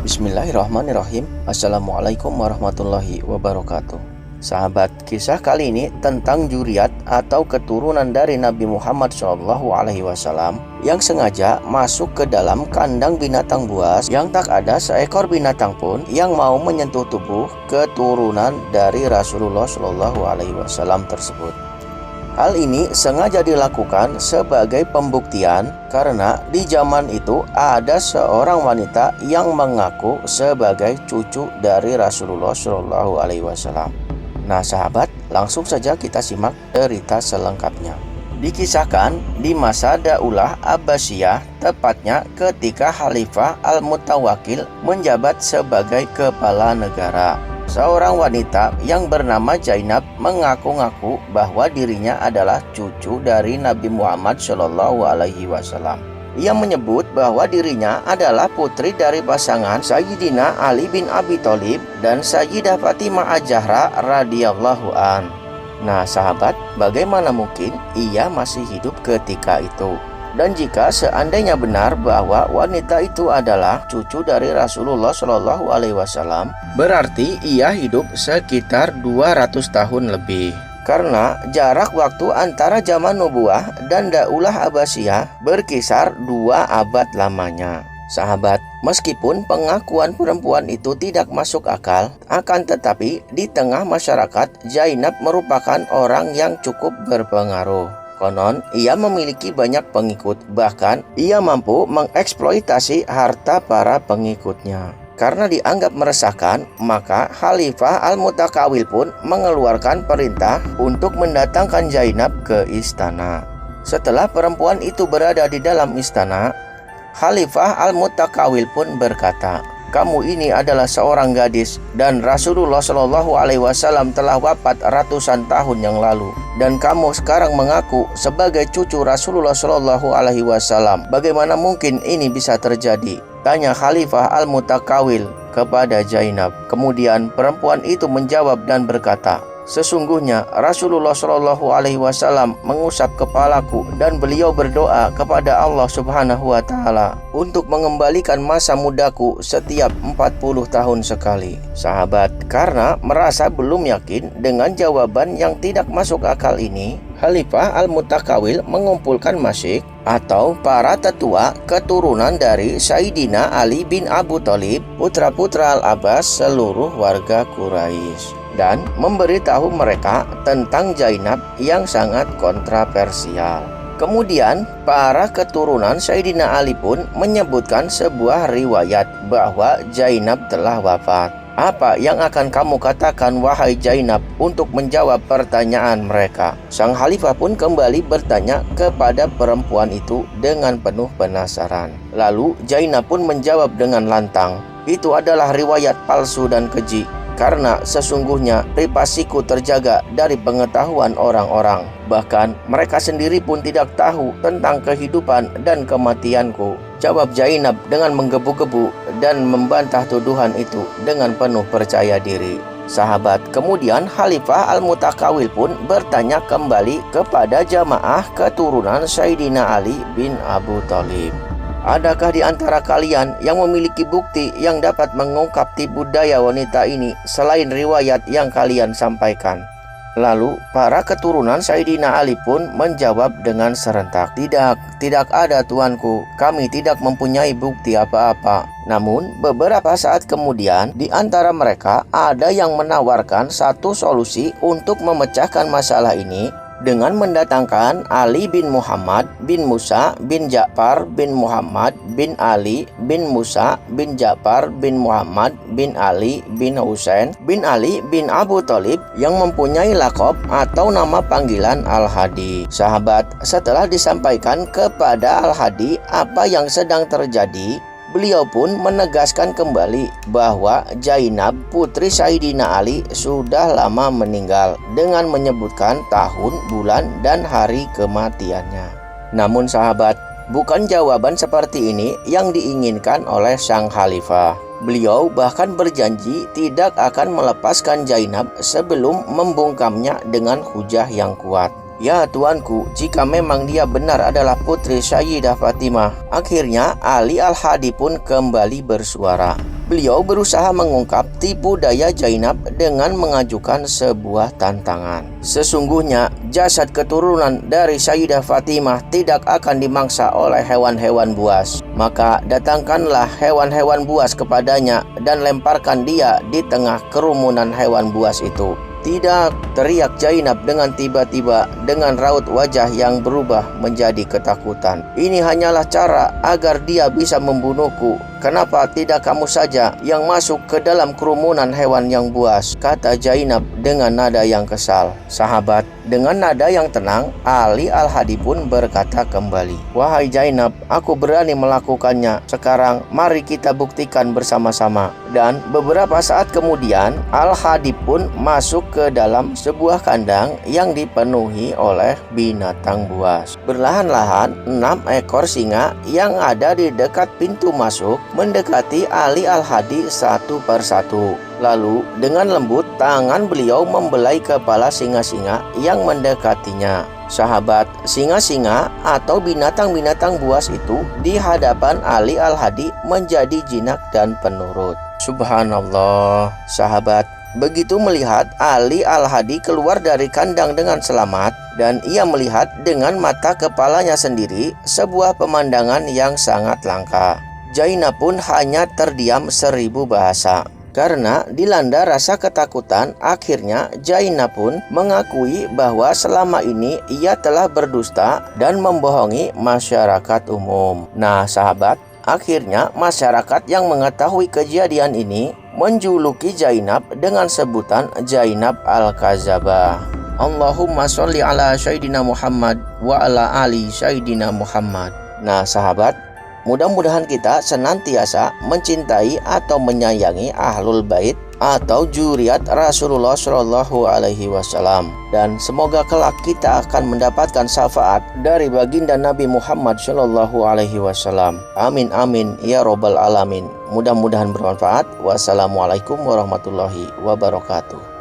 Bismillahirrahmanirrahim. Assalamualaikum warahmatullahi wabarakatuh. Sahabat, kisah kali ini tentang Dzurriyyah atau keturunan dari Nabi Muhammad SAW yang sengaja masuk ke dalam kandang binatang buas yang tak ada seekor binatang pun yang mau menyentuh tubuh keturunan dari Rasulullah SAW tersebut. Hal ini sengaja dilakukan sebagai pembuktian karena di zaman itu ada seorang wanita yang mengaku sebagai cucu dari Rasulullah SAW. Nah sahabat, langsung saja kita simak cerita selengkapnya. Dikisahkan di masa Daulah Abbasiyah, tepatnya ketika Khalifah Al-Mutawakkil menjabat sebagai kepala negara. Seorang wanita yang bernama Zainab mengaku-ngaku bahwa dirinya adalah cucu dari Nabi Muhammad SAW. Ia menyebut bahwa dirinya adalah putri dari pasangan Sayyidina Ali bin Abi Thalib dan Sayyidah Fatimah Az-Zahra radhiyallahu an. Nah sahabat, bagaimana mungkin ia masih hidup ketika itu? Dan jika seandainya benar bahwa wanita itu adalah cucu dari Rasulullah SAW, berarti ia hidup sekitar 200 tahun lebih. Karena jarak waktu antara zaman Nubuwah dan Daulah Abbasiyah berkisar 2 abad lamanya. Sahabat, meskipun pengakuan perempuan itu tidak masuk akal, akan tetapi di tengah masyarakat Zainab merupakan orang yang cukup berpengaruh. Konon, ia memiliki banyak pengikut, bahkan ia mampu mengeksploitasi harta para pengikutnya. Karena dianggap meresahkan, maka Khalifah Al-Mutawakkil pun mengeluarkan perintah untuk mendatangkan Zainab ke istana. Setelah perempuan itu berada di dalam istana, Khalifah Al-Mutawakkil pun berkata, "Kamu ini adalah seorang gadis dan Rasulullah SAW telah wafat ratusan tahun yang lalu, dan kamu sekarang mengaku sebagai cucu Rasulullah SAW. Bagaimana mungkin ini bisa terjadi?" tanya Khalifah Al-Mutawakkil kepada Zainab. Kemudian perempuan itu menjawab dan berkata, "Sesungguhnya Rasulullah SAW mengusap kepalaku dan beliau berdoa kepada Allah Subhanahu wa Ta'ala untuk mengembalikan masa mudaku setiap 40 tahun sekali." Sahabat, karena merasa belum yakin dengan jawaban yang tidak masuk akal ini, Khalifah Al-Mutawakkil mengumpulkan masyik atau para tetua keturunan dari Sayyidina Ali bin Abi Thalib, putra-putra Al-Abbas, seluruh warga Quraisy, dan memberitahu mereka tentang Zainab yang sangat kontroversial. Kemudian para keturunan Sayyidina Ali pun menyebutkan sebuah riwayat bahwa Zainab telah wafat. "Apa yang akan kamu katakan wahai Zainab untuk menjawab pertanyaan mereka?" Sang khalifah pun kembali bertanya kepada perempuan itu dengan penuh penasaran. Lalu Zainab pun menjawab dengan lantang, "Itu adalah riwayat palsu dan keji. Karena sesungguhnya privasiku terjaga dari pengetahuan orang-orang. Bahkan mereka sendiri pun tidak tahu tentang kehidupan dan kematianku," jawab Zainab dengan menggebu-gebu dan membantah tuduhan itu dengan penuh percaya diri. Sahabat, kemudian Khalifah Al-Mutawakkil pun bertanya kembali kepada jamaah keturunan Sayyidina Ali bin Abi Thalib, "Adakah di antara kalian yang memiliki bukti yang dapat mengungkap tipu daya wanita ini selain riwayat yang kalian sampaikan?" Lalu para keturunan Sayyidina Ali pun menjawab dengan serentak, Tidak ada tuanku, kami tidak mempunyai bukti apa-apa." Namun beberapa saat kemudian di antara mereka ada yang menawarkan satu solusi untuk memecahkan masalah ini dengan mendatangkan Ali bin Muhammad bin Musa bin Ja'far bin Muhammad bin Ali bin Musa bin Ja'far bin Muhammad bin Ali bin Husain bin Ali bin Abu Thalib yang mempunyai lakop atau nama panggilan Al-Hadi. Sahabat, setelah disampaikan kepada Al-Hadi apa yang sedang terjadi, beliau pun menegaskan kembali bahwa Zainab, putri Sayyidina Ali, sudah lama meninggal dengan menyebutkan tahun, bulan, dan hari kematiannya. Namun sahabat, bukan jawaban seperti ini yang diinginkan oleh sang khalifah. Beliau bahkan berjanji tidak akan melepaskan Zainab sebelum membungkamnya dengan hujah yang kuat. "Ya tuanku, jika memang dia benar adalah putri Sayyidah Fatimah." Akhirnya Ali Al-Hadi pun kembali bersuara. Beliau berusaha mengungkap tipu daya Zainab dengan mengajukan sebuah tantangan. Sesungguhnya jasad keturunan dari Sayyidah Fatimah tidak akan dimangsa oleh hewan-hewan buas. Maka datangkanlah hewan-hewan buas kepadanya dan lemparkan dia di tengah kerumunan hewan buas itu. "Tidak!" teriak Zainab dengan tiba-tiba dengan raut wajah yang berubah menjadi ketakutan. "Ini hanyalah cara agar dia bisa membunuhku. Kenapa tidak kamu saja yang masuk ke dalam kerumunan hewan yang buas?" kata Zainab dengan nada yang kesal. Sahabat, dengan nada yang tenang, Ali Al-Hadi pun berkata kembali, "Wahai Zainab, aku berani melakukannya. Sekarang mari kita buktikan bersama-sama." Dan beberapa saat kemudian, Al-Hadi pun masuk ke dalam sebuah kandang yang dipenuhi oleh binatang buas. Perlahan-lahan 6 ekor singa yang ada di dekat pintu masuk mendekati Ali Al-Hadi satu persatu. Lalu dengan lembut tangan beliau membelai kepala singa-singa yang mendekatinya. Sahabat, singa-singa atau binatang-binatang buas itu di hadapan Ali Al-Hadi menjadi jinak dan penurut. Subhanallah, sahabat. Begitu melihat Ali Al-Hadi keluar dari kandang dengan selamat, dan ia melihat dengan mata kepalanya sendiri sebuah pemandangan yang sangat langka. Zainab pun hanya terdiam 1000 bahasa. Karena dilanda rasa ketakutan, akhirnya Zainab pun mengakui bahwa selama ini ia telah berdusta dan membohongi masyarakat umum. Nah sahabat, akhirnya masyarakat yang mengetahui kejadian ini menjuluki Zainab dengan sebutan Zainab Al-Kadzabah. Allahumma sholli ala Sayyidina Muhammad wa ala ali Sayyidina Muhammad. Nah sahabat, mudah-mudahan kita senantiasa mencintai atau menyayangi Ahlul Bait atau zuriat Rasulullah Shallallahu Alaihi Wasallam, dan semoga kelak kita akan mendapatkan syafaat dari baginda Nabi Muhammad Shallallahu Alaihi Wasallam. Amin amin ya robbal alamin. Mudah-mudahan bermanfaat. Wassalamualaikum warahmatullahi wabarakatuh.